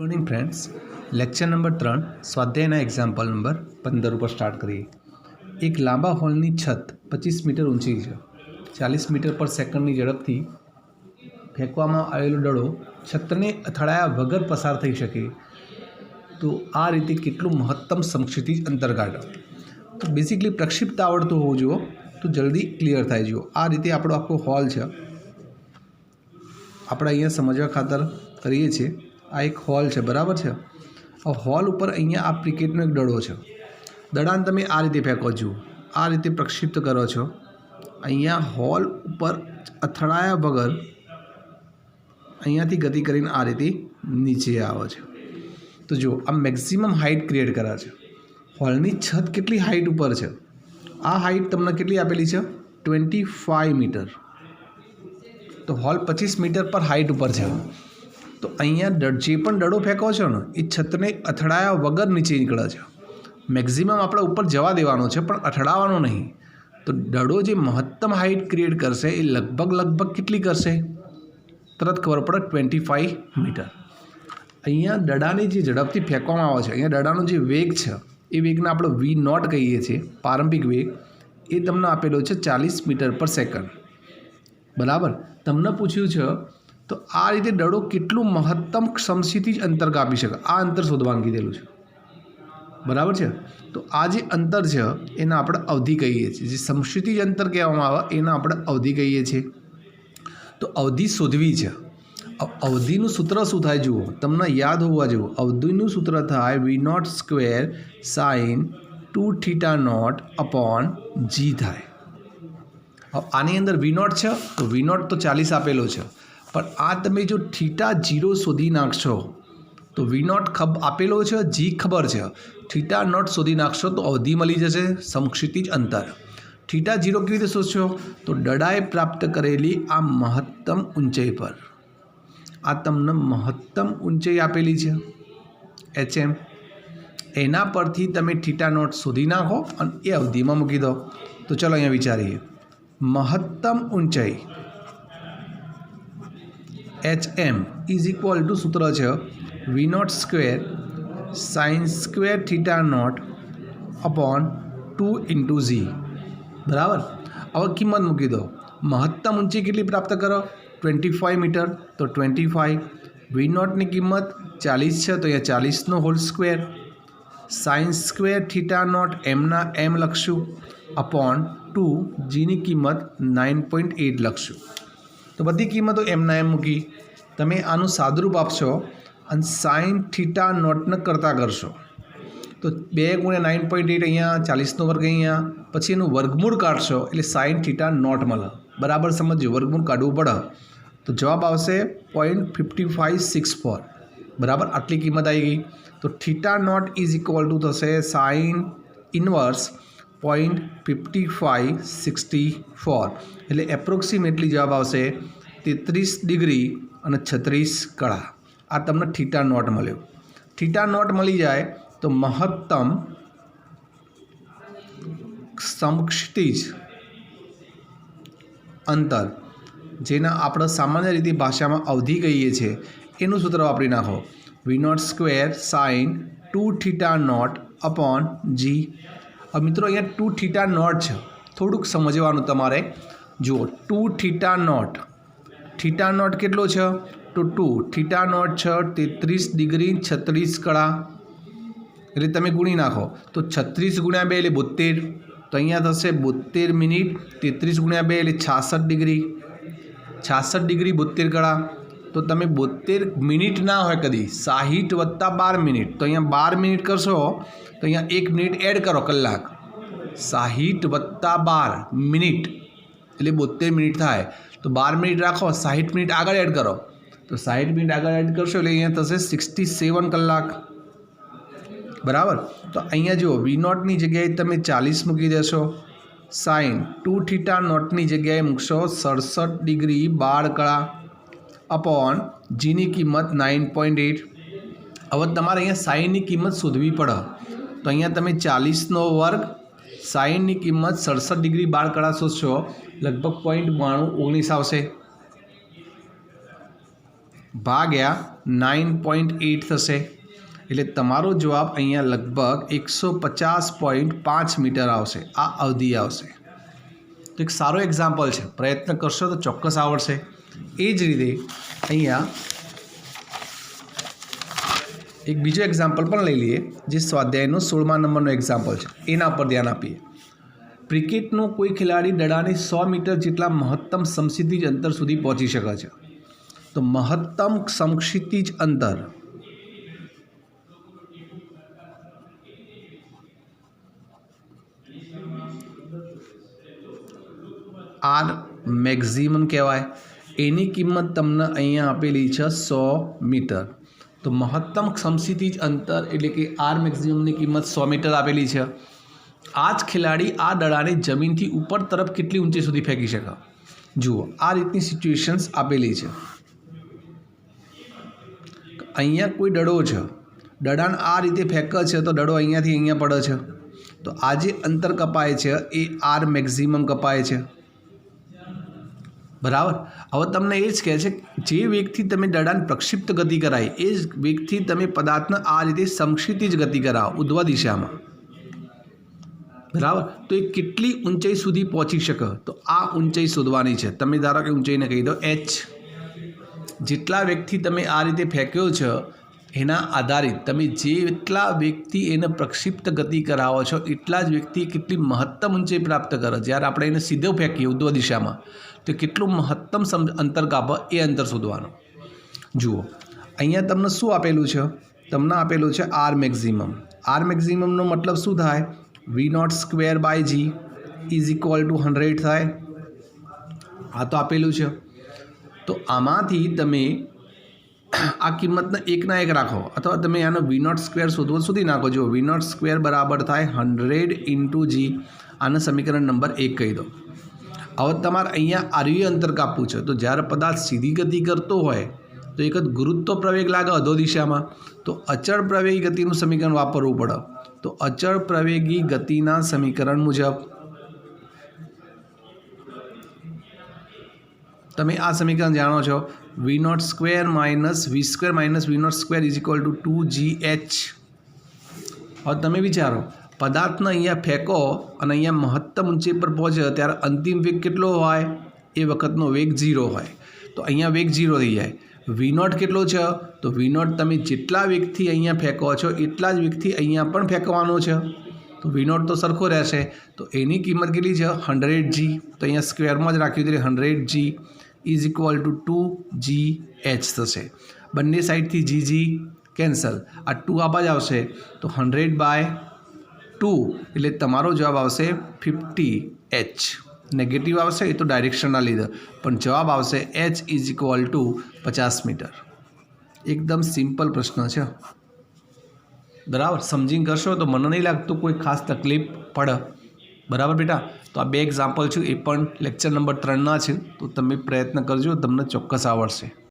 Morning friends, lecture number 3 स्वाध्यायના example number 15 ઉપર start કરીએ। એક લાંબા હોલની છત 25 મીટર ઊંચી છે। 40 મીટર પર સેકન્ડની ઝડપથી ફેંકવામાં આવેલો દડો છતને અથડાયા વગર પસાર થઈ શકે તો આ રીતે કેટલું મહત્તમ સમક્ષિતિજ અંતર કાઢો। તો બેઝિકલી પ્રક્ષિપ્ત આવડતું હોવું જોઈએ તો જલ્દી ક્લિયર થાય। જુઓ, આ રીતે આપણો આખો હોલ છે। આપણે અહીંયા સમજવા ખાતર કરીએ છીએ। आ एक हॉल है, बराबर है। आ हॉल पर अहींया आ क्रिकेटनो एक दड़ो है। दड़ाने तमे आ रीते फेंको छो, आ रीते प्रक्षिप्त करो छो। अहींया हॉल पर અથડાયા વગર અહીંયાથી ગતિ કરીને આ રીતે નીચે આવે છે। તો જો આ મેક્સિમમ હાઇટ ક્રિએટ કરે છે। હોલની છત કેટલી હાઇટ ઉપર છે? આ હાઇટ તમને કેટલી આપેલી છે? 25 મીટર। તો હॉल 25 મીટર પર હાઇટ ઉપર છે। तो अहींया जे पण दड़ो फेंको छो ने ए छतने અથડાયા वगर नीचे निकळे छे। मैक्सिमम आपणे ऊपर जवा देवानो छे पण અથડાवानो नहीं। तो दड़ो जे महत्तम हाइट क्रिएट करशे ए लगभग केटली करशे? तरत खबर पड़े 25 मीटर। अहींया दड़ाने जे झड़पथी फेंकवामां आवे छे, अहींया दड़ानो जे वेग छे ए वेगने आपणे V0 कहीए छीए, प्रारंभिक वेग। ए तमने आपेलो छे 40 मीटर पर सेकंड, बराबर। तमने पूछ्युं छे तो आ रीते दड़ो केटलुं महत्तम समक्षितिज अंतर कापी शके, आ अंतर शोधवानुं कीधेलुं छे, बराबर है। तो आ जे अंतर है एने आपणे अवधि कहीए छीए। जे समक्षितिज अंतर कहेवामां आवे एने आपणे अवधि कहीए छीए। तो अवधि शोधवी छे। अवधिनुं सूत्र शुं थाय जुओ, तमने याद होवा जोईए। अवधिनुं सूत्र थाय V0 square sin 2θ0 upon g थाय। आनी अंदर V0 है तो V0 तो 40 आपेलो है, पर आ तमे जो θ0 शोधी नाखशो तो V0 आपेलो है, जी खबर है, θ0 शोधी नाखशो तो अवधि मळी जशे, समक्षितिज अंतर। θ0 केवी रीते शोधशो? तो दड़ाए प्राप्त करेली आ महत्तम ऊंचाई पर। आ तमने महत्तम ऊंचाई आपेली है HM। एना परथी तमे θ0 शोधी नाखो अने ए अवधिमां मूकी दो। तो चलो अहींया विचारीए। महत्तम ऊंचाई HM इज इक्वल टू सूत्र है V0 square sin square θ0 upon 2 into g, बराबर। अब किंमत मूकी दो। महत्तम ऊंचाई केटली प्राप्त करो? 25 मीटर। तो 25 V0 की किंमत 40 है, तो यहाँ 40 no whole square sin square θ0 M ना M लखशू अपॉन 2 जी की किंमत 9.8 लखशू। तो बधी किंमतों एम ना एम मूकी। तमे आनु सादरूप आपशो अने sin θ0 ने करता करशो तो 2 × 9.8 अहींया 40 नो वर्ग अहींया, पछी एनुं वर्गमूळ काढशो एटले sin θ0 मळे, बराबर। समझो, वर्गमूळ काढवुं पड़े तो जवाब आवशे 0.5564, बराबर। आटली किंमत आई गई। तो θ0 इज इक्वल टू थशे sin इनवर्स 0.5564 એટલે એપ્રોક્સિમેટલી જવાબ આવશે 33 ડિગ્રી અને 36 કળા। આ તમને θ0 મળ્યો। θ0 મળી જાય તો મહત્તમ સમક્ષિતિજ અંતર, જેના આપણે સામાન્ય રીતે ભાષામાં અવધિ કહીએ છીએ, એનું સૂત્ર વાપરી નાખો। V0 square sin 2θ0 upon g। अब मित्रों अहींया 2θ0 है, थोड़ुंक समझवानुं तमारे। जुओ 2θ0, θ0 केटलो छे? तो 2 θ0 छे 33 डिग्री 36 कड़ा, एटले तमे गुणी नाखो। तो 36 × 2 એટલે 72, तो अहींया थशे 72 मिनिट। 33 × 2 એટલે 66 डिग्री, 66 डिग्री 72 कड़ा। तो तमे 72 मिनिट ना होय कदी, 60 + 12 मिनिट। तो अहींया 12 मिनिट करशो तो अहींया 1 मिनिट एड करो, कलाक। 60 + 12 मिनिट એટલે 72 मिनिट थाय। तो 12 मिनिट राखो, 60 मिनिट आगळ एड करो। तो 60 मिनिट आगळ एड करशो એટલે अहींया थशे 67 कलाक, बराबर। तो अहींया जुओ V0 ની જગ્યાએ તમે 40 મૂકી દેશો, sin 2θ0 ની જગ્યાએ મૂકશો 67 डिग्री 12 કળા अपॉन जी ની કિંમત 9.8। હવે તમારે અહીંયા sin ની કિંમત શોધવી પડે। તો અહીંયા તમે 40 નો વર્ગ sin ની કિંમત 67 डिग्री 12 કળા શોધશો, लगभग 0.9219 આવશે। ભાગ્યા 9.8 થશે એટલે તમારો જવાબ અહીંયા લગભગ 150.5 મીટર આવશે. આ અવધિ આવશે. તો એક સારો એક્ઝામ્પલ છે, પ્રયત્ન કરશો તો ચોક્કસ આવડશે. એ જ રીતે અહીંયા એક બીજો એક્ઝામ્પલ પણ લઈ લઈએ, જે સ્વાધ્યાયનો 16મા નંબરનો એક્ઝામ્પલ છે. એના પર ધ્યાન આપીએ. ક્રિકેટનો કોઈ ખેલાડી દડાની 100 મીટર જેટલા મહત્તમ સમક્ષિતિજ અંતર સુધી પહોંચી શકે છે. તો મહત્તમ સમક્ષિતિજ અંતર આર મેક્સિમમ કહેવાય. એની કિંમત તમને અહીંયા આપેલી છે 100 મીટર. તો મહત્તમ સમક્ષિતિજ અંતર એટલે કે આર મેક્સિમમની કિંમત 100 મીટર આપેલી છે. આ જ ખેલાડી આ દડાને જમીનથી ઉપર તરફ કેટલી ઊંચાઈ સુધી ફેંકી શકે? જુઓ, આ રીતની સિચ્યુએશન્સ આપેલી છે. અહીંયા કોઈ દડો છે, દડાને આ રીતે ફેંકે છે તો દડો અહીંયાથી અહીંયા પડે છે. તો આ જે અંતર કપાય છે એ આર મેક્સિમમ કપાય છે. બરાબર. હવે તમને એ જ કહે છે જે વેગથી તમે દડાને પ્રક્ષિપ્ત ગતિ કરાવી એ જ વેગથી તમે પદાર્થને આ રીતે સમક્ષિતિજ ગતિ કરાવો ઉધ્વ દિશામાં. બરાબર. તો એ કેટલી ઊંચાઈ સુધી પહોંચી શકે? તો આ ઊંચાઈ શોધવાની છે. તમે ધારો કે ઊંચાઈને કહી દો h. જેટલા વેગથી તમે આ રીતે ફેંક્યો છે એના આધારિત તમે જેટલા વેગથી એને પ્રક્ષિપ્ત ગતિ કરાવો છો એટલા જ વેગથી કેટલી મહત્તમ ઊંચાઈ પ્રાપ્ત કરે. જ્યારે આપણે એને સીધો ફેંકીએ ઉધ્વ દિશામાં તો કેટલું મહત્તમ અંતર કાપે એ અંતર શોધવાનું. જુઓ, અહીંયા તમને શું આપેલું છે? તમને આપેલું છે આર મેક્સિમમ. આર મેક્સિમમનો મતલબ શું થાય? V0²/g ઇઝ ઇક્વલ ટુ 100 થાય. આ તો આપેલું છે. તો આમાંથી તમે આ કિંમતને એકના એક રાખો અથવા તમે આનો V0² શોધી નાખો. જો V0² બરાબર થાય 100 × g. આને સમીકરણ નંબર 1 કહી દો. હવે તમારે અહીંયા આર્ય અંતર કાપવું છે. તો જ્યારે પદાર્થ સીધી ગતિ કરતો હોય તો એક જ ગુરુત્વ પ્રવેગ લાગે અધો દિશામાં. તો અચળ પ્રવેગી ગતિનું સમીકરણ વાપરવું પડે. તો અચળ પ્રવેગી ગતિના સમીકરણ મુજબ તમે આ સમીકરણ જાણો છો. V0² - V² - V0² is equal two 2gh. હવે તમે વિચારો, પદાર્થને અહીંયા ફેંકો અને અહીંયા મહત્તમ ઊંચાઈ પર પહોંચે ત્યારે અંતિમ વેગ કેટલો હોય? એ વખતનો વેગ 0 હોય. તો અહીંયા વેગ 0 થઈ જાય. V0 કેટલો છે? તો V0 તમે જેટલા વેગથી અહીંયા ફેંકો છો એટલા જ વેગથી અહીંયા પણ ફેંકવાનો છે. તો V0 તો સરખો રહેશે. તો એની કિંમત કેટલી છે? 100g. તો અહીંયા સ્ક્વેરમાં જ રાખ્યું એટલે 100g is equal two 2gh થશે. બંને સાઈડથી g કેન્સલ. આ 2 આ બાજુ આવશે તો 100/2 એટલે તમારો જવાબ આવશે 50h. નેગેટિવ આવશે એ તો ડાયરેક્શનના લીધે, પણ જવાબ આવશે h is equal to 50 metre. એકદમ સિમ્પલ પ્રશ્ન છે. બરાબર. સમજીને કરશો તો મને નહીં લાગતું કોઈ ખાસ તકલીફ પડે. બરાબર બેટા. તો આ 2 એક્ઝામ્પલ છે, એ પણ લેક્ચર નંબર 3ના છે. તો તમે પ્રયત્ન કરજો, તમને ચોક્કસ આવડશે.